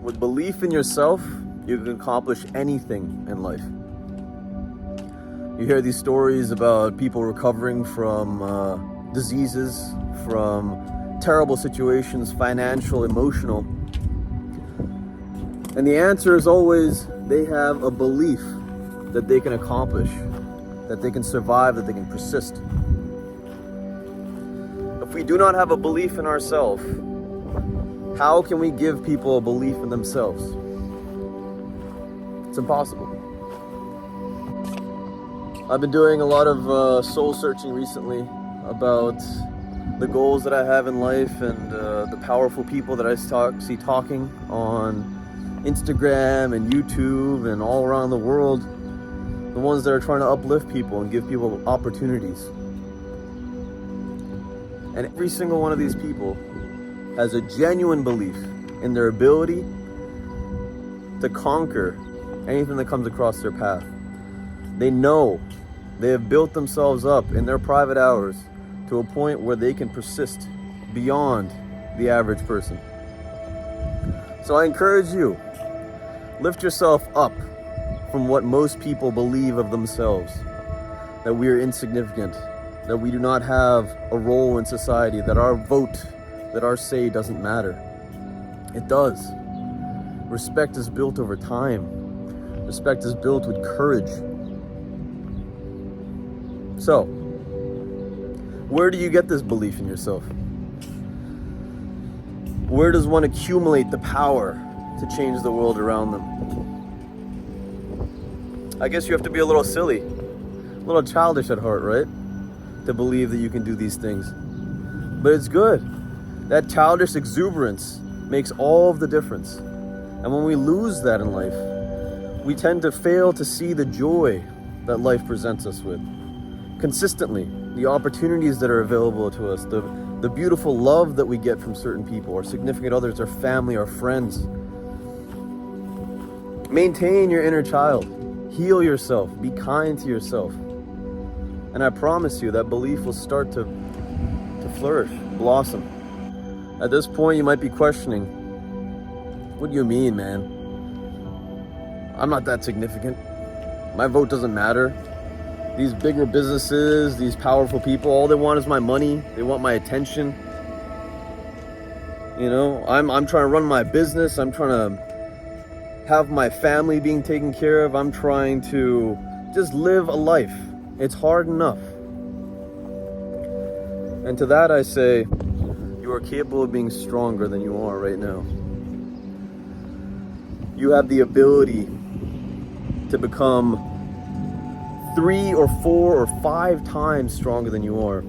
With belief in yourself, you can accomplish anything in life. You hear these stories about people recovering from diseases, from terrible situations, financial, emotional. And the answer is always they have a belief that they can accomplish, that they can survive, that they can persist. If we do not have a belief in ourselves, how can we give people a belief in themselves? It's impossible. I've been doing a lot of soul searching recently about the goals that I have in life and the powerful people that I see talking on Instagram and YouTube and all around the world, the ones that are trying to uplift people and give people opportunities. And every single one of these people has a genuine belief in their ability to conquer anything that comes across their path. They know they have built themselves up in their private hours to a point where they can persist beyond the average person. So I encourage you, lift yourself up from what most people believe of themselves, that we are insignificant, that we do not have a role in society, that our vote, that our say doesn't matter. It does. Respect is built over time. Respect is built with courage. So, where do you get this belief in yourself? Where does one accumulate the power to change the world around them? I guess you have to be a little silly, a little childish at heart, right? To believe that you can do these things. But it's good. That childish exuberance makes all of the difference. And when we lose that in life, we tend to fail to see the joy that life presents us with. Consistently, the opportunities that are available to us, the beautiful love that we get from certain people, our significant others, our family, our friends. Maintain your inner child. Heal yourself. Be kind to yourself. And I promise you that belief will start to flourish, blossom. At this point, you might be questioning, what do you mean, man? I'm not that significant. My vote doesn't matter. These bigger businesses, these powerful people, all they want is my money. They want my attention. You know, I'm trying to run my business. I'm trying to have my family being taken care of. I'm trying to just live a life. It's hard enough. And to that I say, you are capable of being stronger than you are right now. You have the ability to become 3 or 4 or 5 times stronger than you are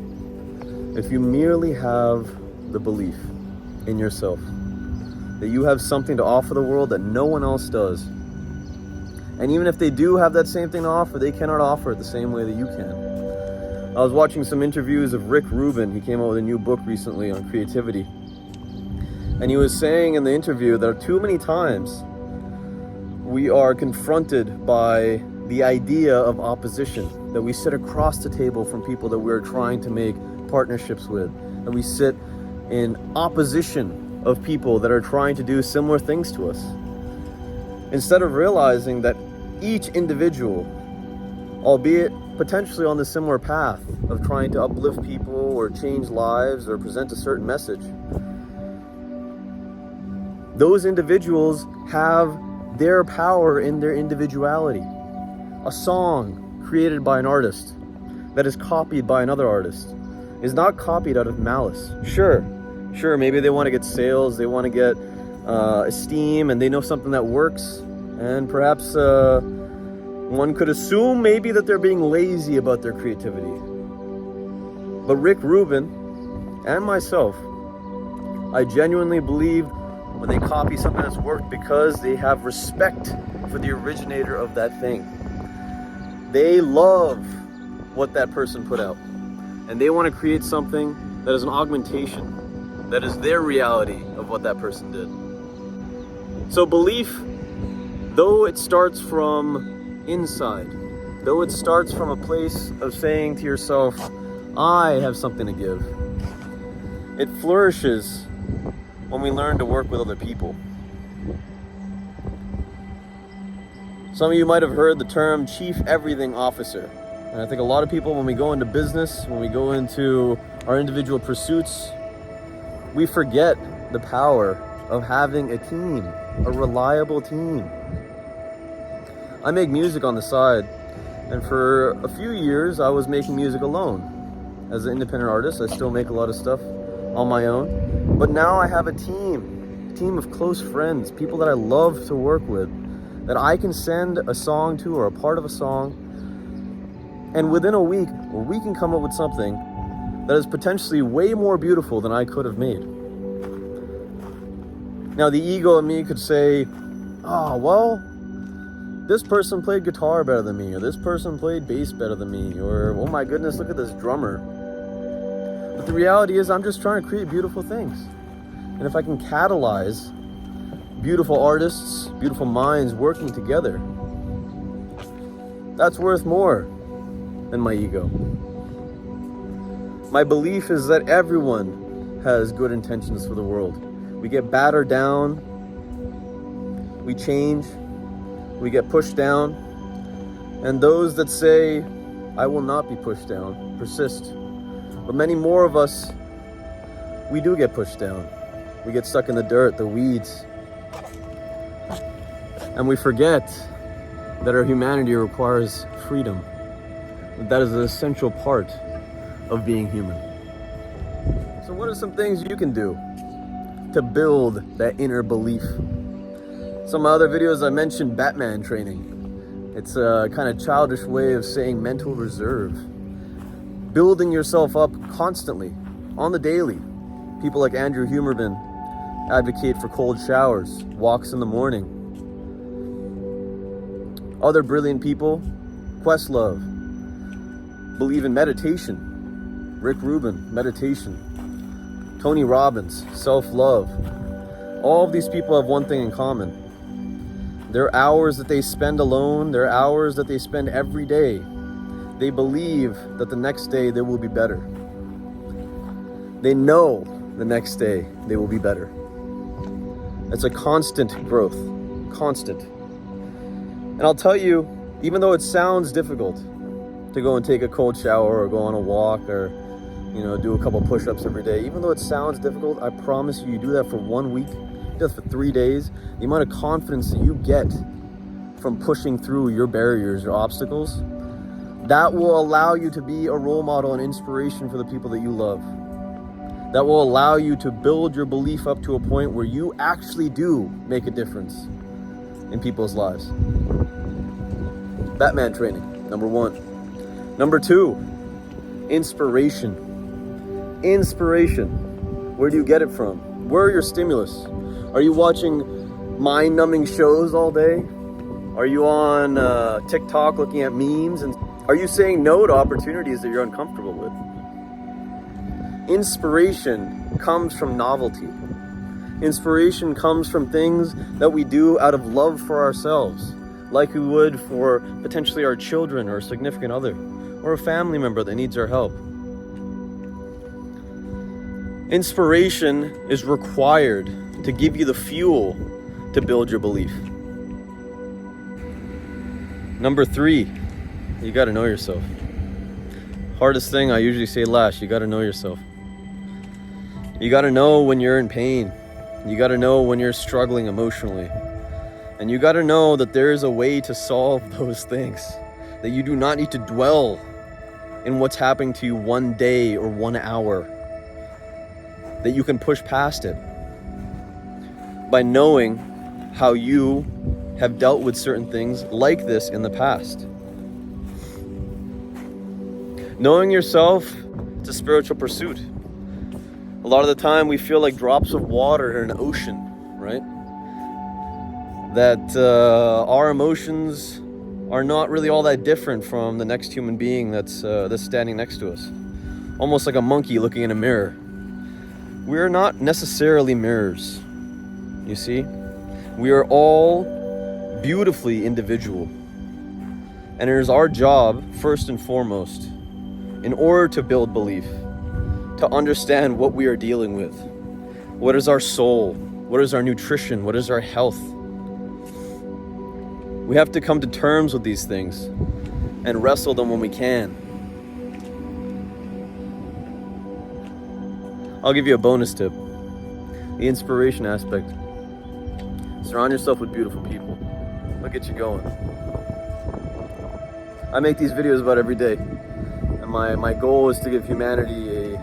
if you merely have the belief in yourself that you have something to offer the world that no one else does. And even if they do have that same thing to offer, they cannot offer it the same way that you can. I was watching some interviews of Rick Rubin. He came out with a new book recently on creativity. And he was saying in the interview that too many times we are confronted by the idea of opposition, that we sit across the table from people that we're trying to make partnerships with, and we sit in opposition of people that are trying to do similar things to us. Instead of realizing that each individual, albeit potentially on the similar path of trying to uplift people or change lives or present a certain message, those individuals have their power in their individuality. A song created by an artist that is copied by another artist is not copied out of malice. Sure, maybe they want to get sales, they want to get esteem, and they know something that works, and perhaps one could assume maybe that they're being lazy about their creativity. But Rick Rubin and myself, I genuinely believe when they copy something that's worked because they have respect for the originator of that thing. They love what that person put out, and they want to create something that is an augmentation, that is their reality of what that person did. So belief, though it starts from inside, though it starts from a place of saying to yourself, I have something to give, it flourishes when we learn to work with other people. Some of you might have heard the term Chief Everything Officer. And I think a lot of people, when we go into business, when we go into our individual pursuits, we forget the power of having a team, a reliable team. I make music on the side, and for a few years I was making music alone. As an independent artist, I still make a lot of stuff on my own, but now I have a team of close friends, people that I love to work with, that I can send a song to or a part of a song, and within a week, we can come up with something that is potentially way more beautiful than I could have made. Now, the ego in me could say, oh, well, this person played guitar better than me, or this person played bass better than me, or, oh my goodness, look at this drummer. But the reality is, I'm just trying to create beautiful things. And if I can catalyze beautiful artists, beautiful minds working together, that's worth more than my ego. My belief is that everyone has good intentions for the world. We get battered down, we change, we get pushed down, and those that say, I will not be pushed down, persist. But many more of us, we do get pushed down. We get stuck in the dirt, the weeds, and we forget that our humanity requires freedom. That is an essential part of being human. So what are some things you can do to build that inner belief? Some other videos I mentioned Batman training. It's a kind of childish way of saying mental reserve. Building yourself up constantly, on the daily. People like Andrew Huberman advocate for cold showers, walks in the morning. Other brilliant people, Questlove, believe in meditation. Rick Rubin, meditation. Tony Robbins, self-love. All of these people have one thing in common. Their hours that they spend alone, their hours that they spend every day, they believe that the next day they will be better. They know the next day they will be better. It's a constant growth, constant. And I'll tell you, even though it sounds difficult to go and take a cold shower or go on a walk or, do a couple push-ups every day, even though it sounds difficult, I promise you, you do that for 1 week, just for 3 days, the amount of confidence that you get from pushing through your barriers, your obstacles, that will allow you to be a role model and inspiration for the people that you love. That will allow you to build your belief up to a point where you actually do make a difference in people's lives. Batman training, number 1. Number 2, inspiration. Inspiration. Where do you get it from? Where are your stimulus? Are you watching mind-numbing shows all day? Are you on TikTok looking at memes? And are you saying no to opportunities that you're uncomfortable with? Inspiration comes from novelty. Inspiration comes from things that we do out of love for ourselves, like we would for potentially our children or a significant other, or a family member that needs our help. Inspiration is required to give you the fuel to build your belief. Number 3, you gotta know yourself. Hardest thing I usually say last, you gotta know yourself. You gotta know when you're in pain. You gotta know when you're struggling emotionally. And you gotta know that there is a way to solve those things. That you do not need to dwell in what's happening to you 1 day or 1 hour. That you can push past it by knowing how you have dealt with certain things like this in the past. Knowing yourself, it's a spiritual pursuit. A lot of the time we feel like drops of water in an ocean, right? That our emotions are not really all that different from the next human being that's standing next to us. Almost like a monkey looking in a mirror. We're not necessarily mirrors, you see? We are all beautifully individual. And it is our job, first and foremost, in order to build belief, to understand what we are dealing with. What is our soul? What is our nutrition? What is our health? We have to come to terms with these things and wrestle them when we can. I'll give you a bonus tip. The inspiration aspect. Surround yourself with beautiful people. They'll get you going. I make these videos about every day. And my goal is to give humanity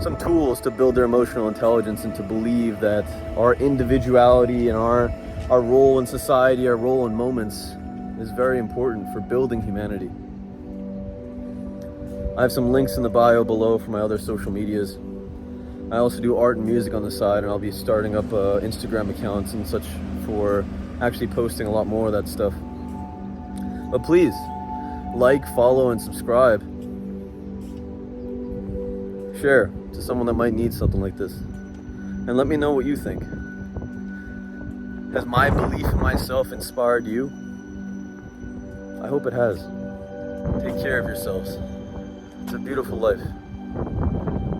some tools to build their emotional intelligence and to believe that our individuality and our role in society, our role in moments is very important for building humanity. I have some links in the bio below for my other social medias. I also do art and music on the side, and I'll be starting up Instagram accounts and such for actually posting a lot more of that stuff. But please, like, follow, and subscribe. Share to someone that might need something like this. And let me know what you think. Has my belief in myself inspired you? I hope it has. Take care of yourselves. It's a beautiful life.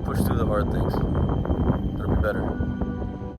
Push through the hard things. It'll be better.